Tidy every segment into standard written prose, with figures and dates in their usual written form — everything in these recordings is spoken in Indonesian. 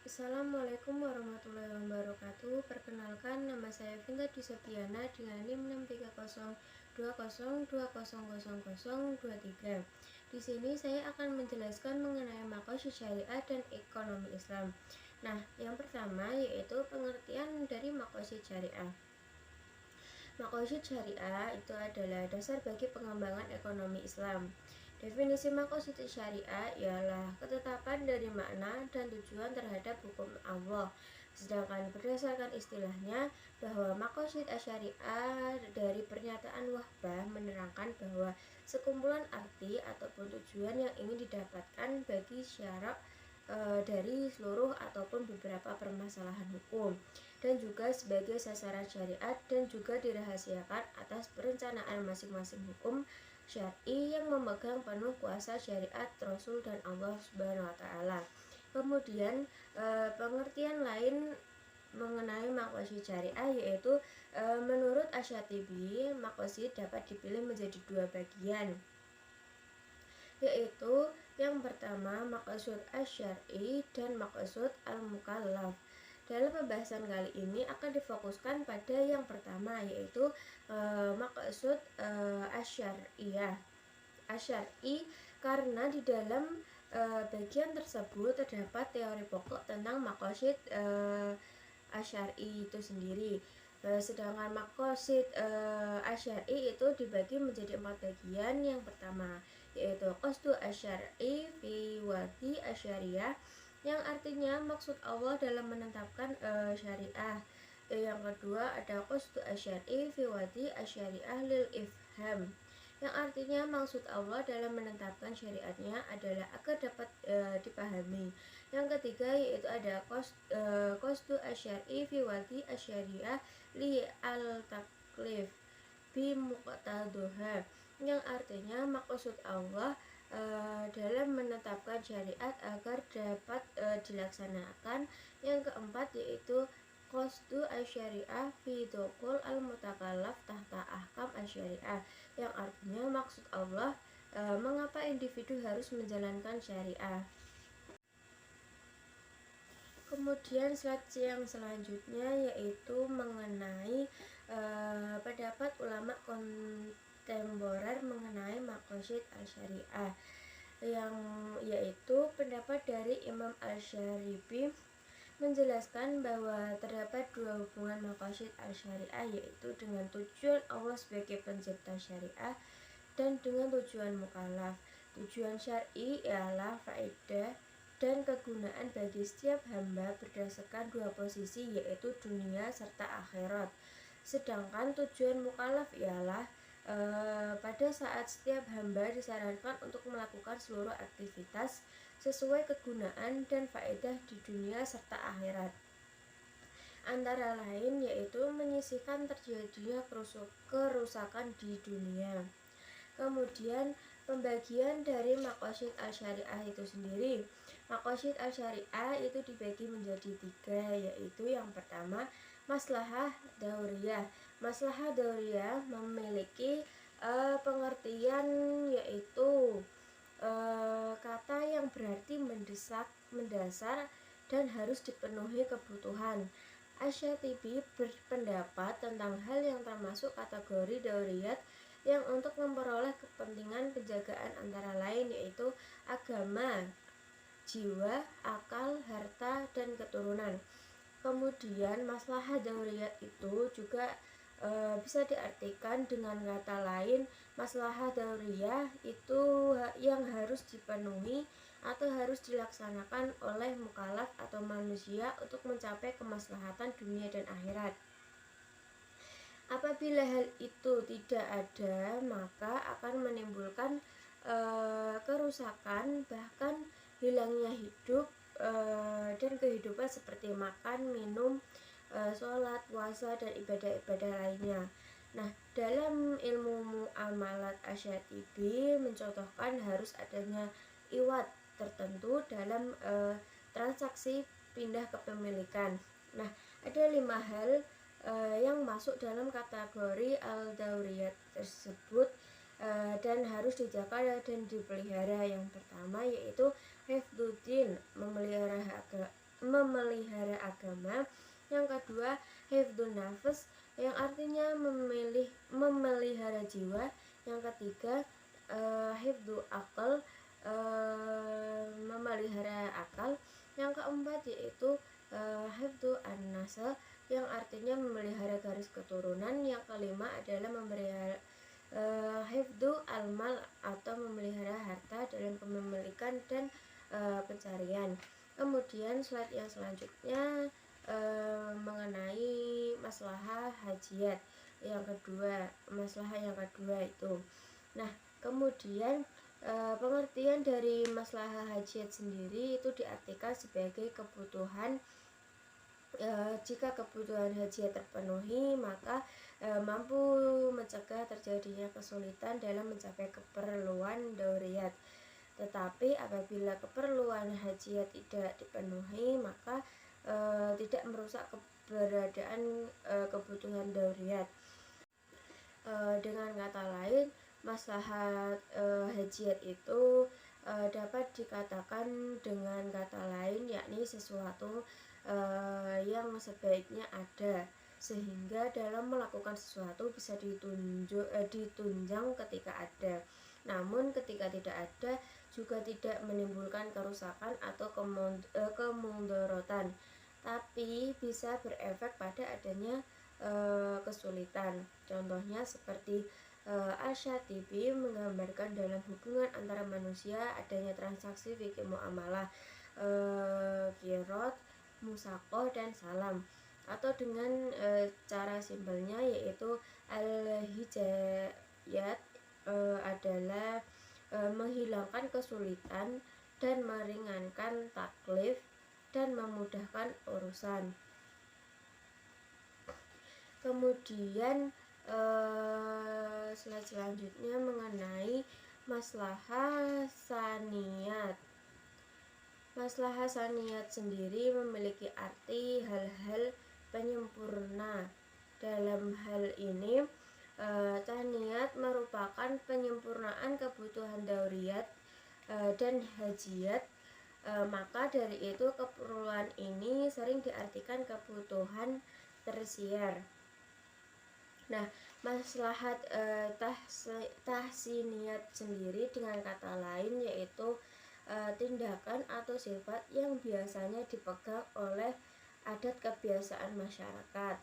Assalamualaikum warahmatullahi wabarakatuh. Perkenalkan, nama saya Vinta Dusabiana dengan NIM 63020202023. Di sini saya akan menjelaskan mengenai maqasid syariah dan ekonomi Islam. Nah, yang pertama yaitu pengertian dari maqasid syariah. Maqasid syariah itu adalah dasar bagi pengembangan ekonomi Islam. Definisi maqasid syariah ialah ketetapan dari makna dan tujuan terhadap hukum Allah. Sedangkan berdasarkan istilahnya bahwa maqasid syariah dari pernyataan Wahbah menerangkan bahwa sekumpulan arti ataupun tujuan yang ingin didapatkan bagi syarak dari seluruh ataupun beberapa permasalahan hukum, dan juga sebagai sasaran syariat, dan juga dirahasiakan atas perencanaan masing-masing hukum syar'i yang memegang penuh kuasa syariat Rasul dan Allah Subhanahu wa taala. Kemudian pengertian lain mengenai maqasid syariah yaitu menurut Asy-Syatibi, maqasid dapat dipilih menjadi dua bagian, yaitu yang pertama maqsud asy-syar'i dan maqsud al-mukallaf. Dalam pembahasan kali ini akan difokuskan pada yang pertama, yaitu maqsud asy-syar'i, karena di dalam bagian tersebut terdapat teori pokok tentang maqasid asy-syar'i itu sendiri. Sedangkan maqasid asy-syar'i itu dibagi menjadi 4 bagian. Yang pertama yaitu qasdu asy-syar'i fi wati asyariah, yang artinya maksud Allah dalam menetapkan syariah. Yang kedua ada qasdu asy-syar'i fi wati asyariah lil ifham, yang artinya maksud Allah dalam menetapkan syariatnya adalah agar dapat dipahami. Yang ketiga yaitu ada qasdu asy-syar'i fi wati asyariah li al-taklif bi muqtaduha, yang artinya maksud Allah dalam menetapkan syariat agar dapat dilaksanakan. Yang keempat yaitu qasdu asy-syariah fi dukhul al-mutakallaf tahta ahkam asy-syariah, yang artinya maksud Allah mengapa individu harus menjalankan syariah. Kemudian slide yang selanjutnya yaitu mengenai pendapat ulama kontemporer mengenai maqasid al-syariah, yang yaitu pendapat dari Imam Asy-Syaribi menjelaskan bahwa terdapat dua hubungan maqasid al-syariah, yaitu dengan tujuan Allah sebagai pencipta syariah dan dengan tujuan mukallaf. Tujuan syar'i ialah faedah dan kegunaan bagi setiap hamba berdasarkan dua posisi, yaitu dunia serta akhirat. Sedangkan tujuan mukallaf ialah pada saat setiap hamba disarankan untuk melakukan seluruh aktivitas sesuai kegunaan dan faedah di dunia serta akhirat, antara lain yaitu menyisihkan terjadinya kerusakan di dunia. Kemudian pembagian dari maqasid al-syariah itu sendiri. Maqasid al-syariah itu dibagi menjadi 3, yaitu yang pertama maslahah dauriyah. Maslahah dauriyah memiliki pengertian yaitu kata yang berarti mendesak, mendasar, dan harus dipenuhi kebutuhan. Asy-Syatibi berpendapat tentang hal yang termasuk kategori dauriyat yang untuk memperoleh kepentingan penjagaan antara lain yaitu agama, jiwa, akal, harta, dan keturunan. Kemudian maslahah dauriyat itu juga bisa diartikan dengan kata lain, maslahah dauriyah itu yang harus dipenuhi atau harus dilaksanakan oleh mukallaf atau manusia untuk mencapai kemaslahatan dunia dan akhirat. Apabila hal itu tidak ada, maka akan menimbulkan kerusakan, bahkan hilangnya hidup dan kehidupan seperti makan, minum, sholat, puasa, dan ibadah-ibadah lainnya. Nah, dalam ilmu muamalat Asy-Syatibi mencontohkan harus adanya iwad tertentu dalam transaksi pindah kepemilikan. Nah, ada 5 hal yang masuk dalam kategori al-dauriyat tersebut dan harus dijaga dan dipelihara. Yang pertama yaitu hifdzuddin, memelihara agama. Yang kedua, hifdzun nafs, yang artinya memelihara jiwa. Yang ketiga, hifdzu akal, memelihara akal. Yang keempat yaitu hifdzu an-nasl, yang artinya memelihara garis keturunan. Yang kelima adalah memelihara hifdzu al-mal, atau memelihara harta dalam kepemilikan dan pencarian. Kemudian slide yang selanjutnya mengenai maslahah hajiat yang kedua, itu. Nah, kemudian pengertian dari maslahah hajiat sendiri itu diartikan sebagai kebutuhan, jika kebutuhan hajiat terpenuhi maka mampu mencegah terjadinya kesulitan dalam mencapai keperluan dauriyat. Tetapi apabila keperluan hajiat tidak dipenuhi maka tidak merusak keberadaan kebutuhan dauriyat. Dengan kata lain, maslahat hajiat itu dapat dikatakan dengan kata lain yakni sesuatu yang sebaiknya ada, sehingga dalam melakukan sesuatu bisa ditunjang ketika ada. Namun ketika tidak ada juga tidak menimbulkan kerusakan atau kemudorotan, tapi bisa berefek pada adanya kesulitan. Contohnya seperti Asy-Syatibi menggambarkan dalam hubungan antara manusia adanya transaksi fikih muamalah, qirot, musaqah, dan salam. Atau dengan cara simpelnya yaitu al-hijayat adalah menghilangkan kesulitan dan meringankan taklif dan memudahkan urusan. Kemudian slide selanjutnya mengenai maslahah saniyat. Maslahah saniyat sendiri memiliki arti hal-hal penyempurna. Dalam hal ini saniyat merupakan penyempurnaan kebutuhan dauriyat dan hajiat. Maka dari itu keperluan ini sering diartikan kebutuhan tersier. Nah, maslahat tahsiniyat sendiri dengan kata lain yaitu tindakan atau sifat yang biasanya dipegang oleh adat kebiasaan masyarakat.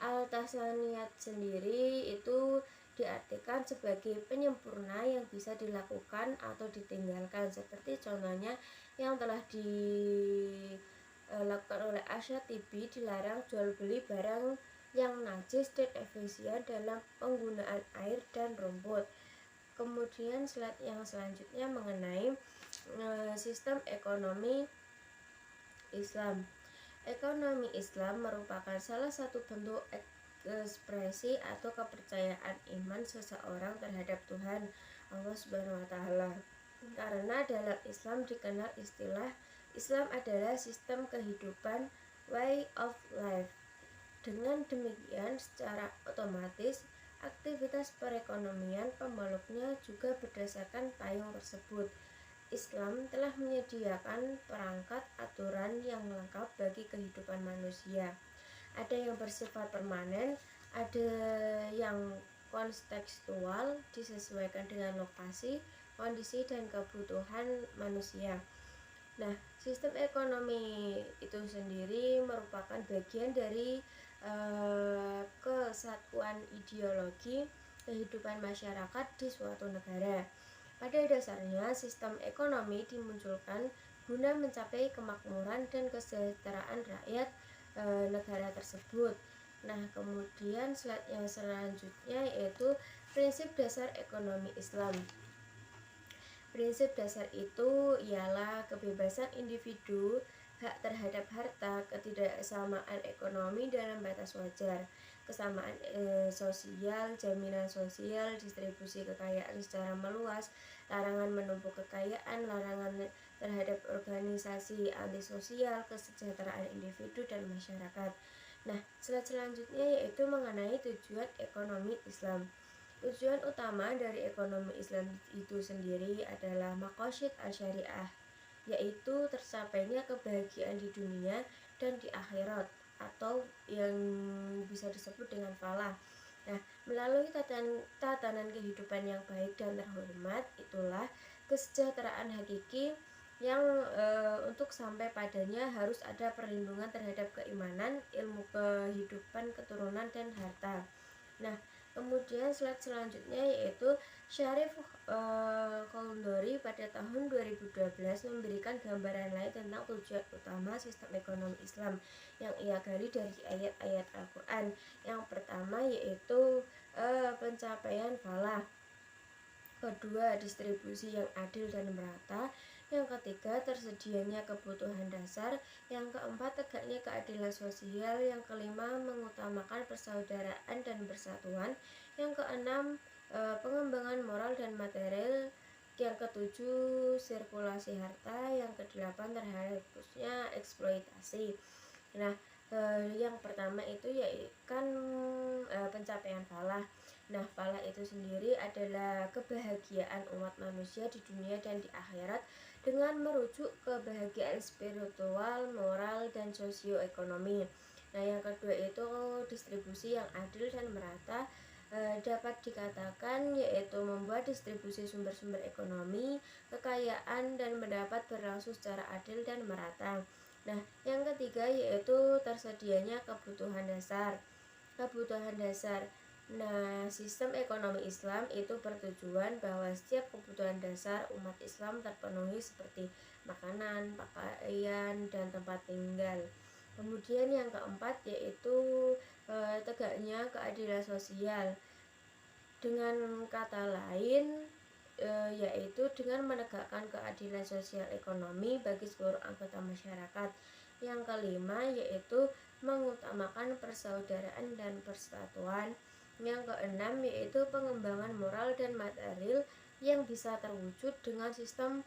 Al-tahsaniyat sendiri itu diartikan sebagai penyempurna yang bisa dilakukan atau ditinggalkan, seperti contohnya yang telah dilakukan oleh Asy-Syatibi, dilarang jual beli barang yang najis dan efisien dalam penggunaan air dan rumput. Kemudian slide yang selanjutnya mengenai sistem ekonomi Islam. Ekonomi Islam merupakan salah satu bentuk ekspresi atau kepercayaan iman seseorang terhadap Tuhan Allah Subhanahu wa taala. Karena dalam Islam dikenal istilah Islam adalah sistem kehidupan, way of life. Dengan demikian, secara otomatis aktivitas perekonomian pemeluknya juga berdasarkan payung tersebut. Islam telah menyediakan perangkat aturan yang lengkap bagi kehidupan manusia. Ada yang bersifat permanen, ada yang kontekstual, disesuaikan dengan lokasi, kondisi, dan kebutuhan manusia. Nah, sistem ekonomi itu sendiri merupakan bagian dari kesatuan ideologi kehidupan masyarakat di suatu negara. Pada dasarnya, sistem ekonomi dimunculkan guna mencapai kemakmuran dan kesejahteraan rakyat negara tersebut. Nah, kemudian slide yang selanjutnya yaitu prinsip dasar ekonomi Islam. Prinsip dasar itu ialah kebebasan individu, hak terhadap harta, ketidaksamaan ekonomi dalam batas wajar, kesamaan sosial, jaminan sosial, distribusi kekayaan secara meluas, larangan menumpuk kekayaan, larangan terhadap organisasi antisosial, kesejahteraan individu dan masyarakat. Nah, slide selanjutnya yaitu mengenai tujuan ekonomi Islam. Tujuan utama dari ekonomi Islam itu sendiri adalah maqasid asy-syariah, yaitu tercapainya kebahagiaan di dunia dan di akhirat, atau yang bisa disebut dengan falah. Nah, melalui tatanan kehidupan yang baik dan terhormat, itulah kesejahteraan hakiki yang untuk sampai padanya harus ada perlindungan terhadap keimanan, ilmu kehidupan, keturunan, dan harta. Nah, kemudian slide selanjutnya yaitu Syarif Koundori pada tahun 2012 memberikan gambaran lain tentang tujuan utama sistem ekonomi Islam yang ia gali dari ayat-ayat Al-Quran. Yang pertama yaitu pencapaian falah, kedua distribusi yang adil dan merata, yang ketiga tersedianya kebutuhan dasar, yang keempat tegaknya keadilan sosial, yang kelima mengutamakan persaudaraan dan persatuan, yang keenam pengembangan moral dan material, yang ketujuh sirkulasi harta, yang kedelapan terhapusnya eksploitasi. Nah, yang pertama itu yaitu kan pencapaian falah. Nah, falah itu sendiri adalah kebahagiaan umat manusia di dunia dan di akhirat dengan merujuk kebahagiaan spiritual, moral, dan sosioekonomi. Nah, yang kedua itu distribusi yang adil dan merata, dapat dikatakan yaitu membuat distribusi sumber-sumber ekonomi, kekayaan, dan pendapat berlangsung secara adil dan merata. Nah, yang ketiga yaitu tersedianya kebutuhan dasar. Kebutuhan dasar. Nah, sistem ekonomi Islam itu bertujuan bahwa setiap kebutuhan dasar umat Islam terpenuhi seperti makanan, pakaian, dan tempat tinggal. Kemudian yang keempat yaitu tegaknya keadilan sosial. Dengan kata lain, yaitu dengan menegakkan keadilan sosial ekonomi bagi seluruh anggota masyarakat. Yang kelima yaitu mengutamakan persaudaraan dan persatuan. Yang keenam yaitu pengembangan moral dan material yang bisa terwujud dengan sistem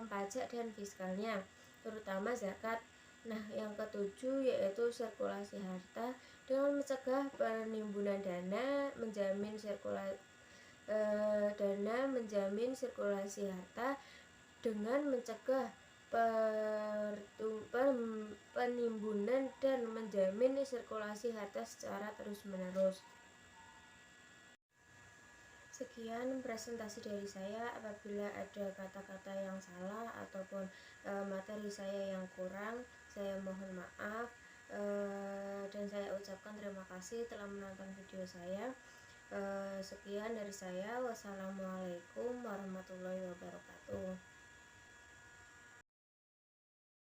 pajak dan fiskalnya, terutama zakat. Nah, yang ketujuh yaitu sirkulasi harta dengan mencegah penimbunan dana, menjamin sirkulasi harta dengan mencegah penimbunan dan menjamin sirkulasi harta secara terus-menerus. Sekian presentasi dari saya. Apabila ada kata-kata yang salah ataupun materi saya yang kurang, saya mohon maaf, dan saya ucapkan terima kasih telah menonton video saya. Sekian dari saya. Wassalamualaikum warahmatullahi wabarakatuh.